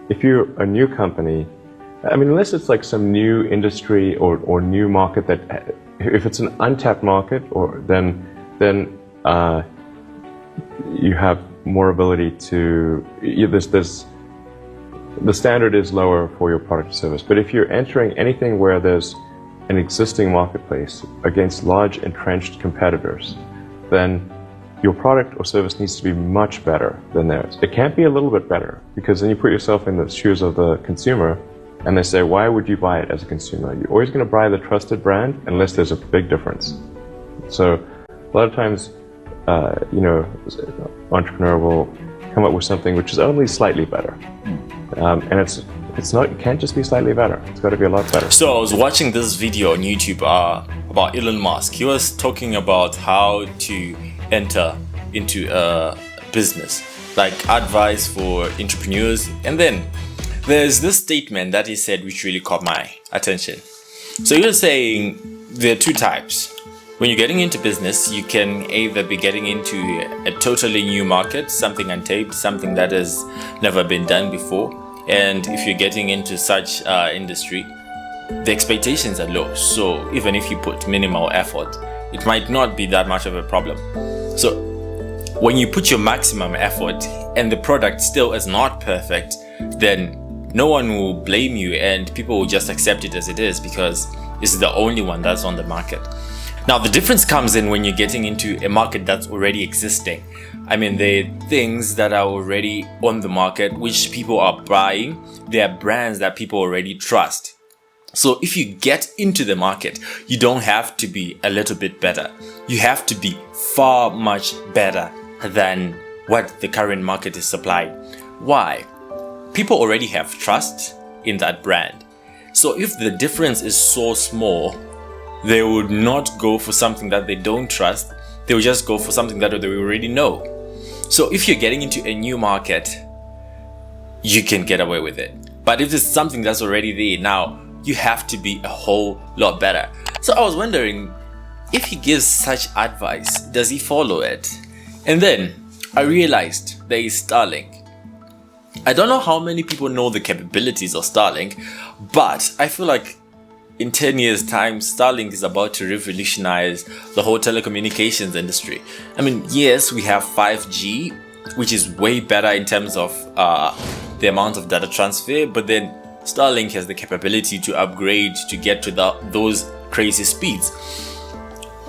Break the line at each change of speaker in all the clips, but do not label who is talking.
If you're a new company, I mean, unless it's like some new industry or new market that, if it's an untapped market, then you have more ability to, the standard is lower for your product or service. But if you're entering anything where there's an existing marketplace against large entrenched competitors, then your product or service needs to be much better than theirs. It can't be a little bit better, because then you put yourself in the shoes of the consumer and they say, why would you buy it as a consumer? You're always going to buy the trusted brand unless there's a big difference. So a lot of times, entrepreneur will come up with something which is only slightly better. And it's not, it can't just be slightly better. It's got to be a lot better.
So I was watching this video on YouTube about Elon Musk. He was talking about how to enter into a business, like advice for entrepreneurs. And then there's this statement that he said which really caught my attention. So he was saying there are two types. When you're getting into business, you can either be getting into a totally new market, something untapped, something that has never been done before. And if you're getting into such industry, the expectations are low. So even if you put minimal effort, it might not be that much of a problem. So when you put your maximum effort and the product still is not perfect, then no one will blame you and people will just accept it as it is because it's the only one that's on the market. Now, the difference comes in when you're getting into a market that's already existing. I mean, there are things that are already on the market which people are buying. There are brands that people already trust. So if you get into the market, you don't have to be a little bit better. You have to be far much better than what the current market is supplying. Why? People already have trust in that brand. So if the difference is so small, they would not go for something that they don't trust. They will just go for something that they already know. So if you're getting into a new market, you can get away with it. But if it's something that's already there, now you have to be a whole lot better. So I was wondering, if he gives such advice, does he follow it? And then I realized there is Starlink. I don't know how many people know the capabilities of Starlink, but I feel like in 10 years' time, Starlink is about to revolutionize the whole telecommunications industry. I mean, yes, we have 5G, which is way better in terms of the amount of data transfer, but then Starlink has the capability to upgrade to get to those crazy speeds.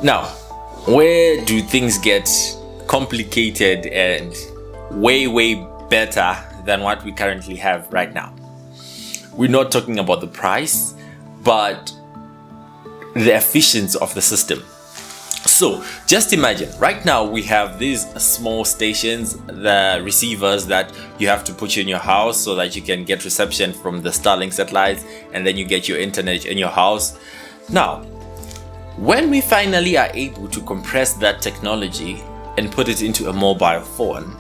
Now, where do things get complicated and way better than what we currently have right now? We're not talking about the price, but the efficiency of the system. So just imagine, right now we have these small stations, the receivers that you have to put in your house so that you can get reception from the Starlink satellites, and then you get your internet in your house. Now, when we finally are able to compress that technology and put it into a mobile phone,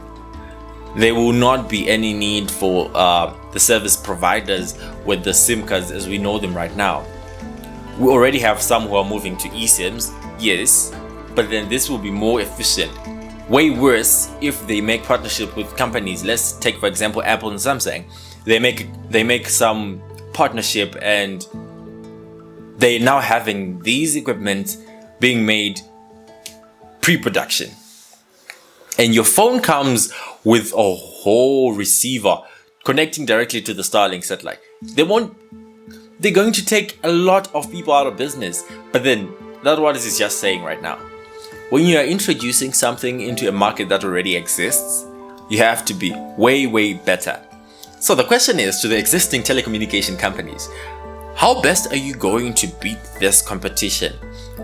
there will not be any need for the service providers with the SIM cards as we know them right now. We already have some who are moving to eSIMs, yes, but then this will be more efficient. Way worse if they make partnership with companies. Let's take, for example, Apple and Samsung. They make some partnership and they're now having these equipment being made pre-production. And your phone comes with a whole receiver connecting directly to the Starlink satellite. They're going to take a lot of people out of business. But then that's what this is just saying right now. When you are introducing something into a market that already exists, you have to be way better. So the question is to the existing telecommunication companies, how best are you going to beat this competition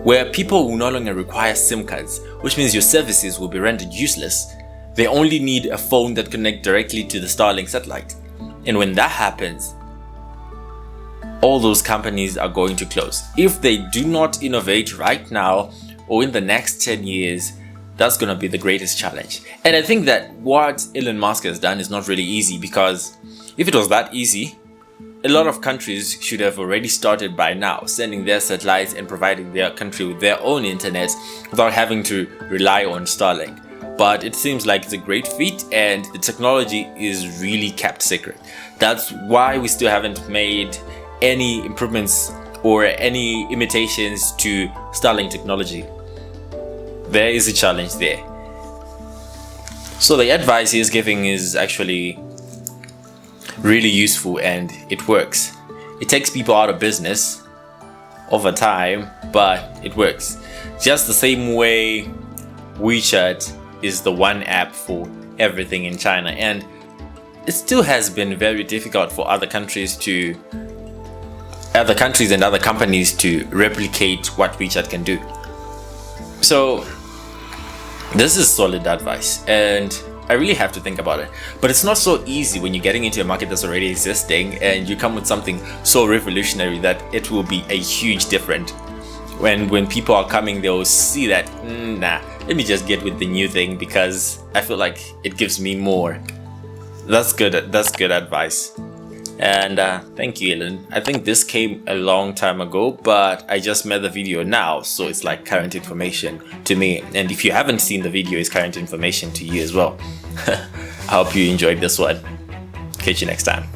where people will no longer require SIM cards, which means your services will be rendered useless? They only need a phone that connects directly to the Starlink satellite. And when that happens, all those companies are going to close. If they do not innovate right now or in the next 10 years, that's going to be the greatest challenge. And I think that what Elon Musk has done is not really easy, because if it was that easy, a lot of countries should have already started by now, sending their satellites and providing their country with their own internet without having to rely on Starlink. but it seems like it's a great feat and the technology is really kept secret. That's why we still haven't made any improvements or any imitations to Starlink technology. There is a challenge there. So the advice he is giving is actually really useful and it works. It takes people out of business over time, but it works. Just the same way WeChat is the one app for everything in China, and it still has been very difficult for other countries and other companies to replicate what WeChat can do. So this is solid advice and I really have to think about it. But it's not so easy when you're getting into a market that's already existing and you come with something so revolutionary that it will be a huge difference. When people are coming, they'll see that, nah, let me just get with the new thing because I feel like it gives me more. That's good advice. And thank you, Elon. I think this came a long time ago, but I just made the video now, so it's like current information to me. And if you haven't seen the video, it's current information to you as well. I hope you enjoyed this one. Catch you next time.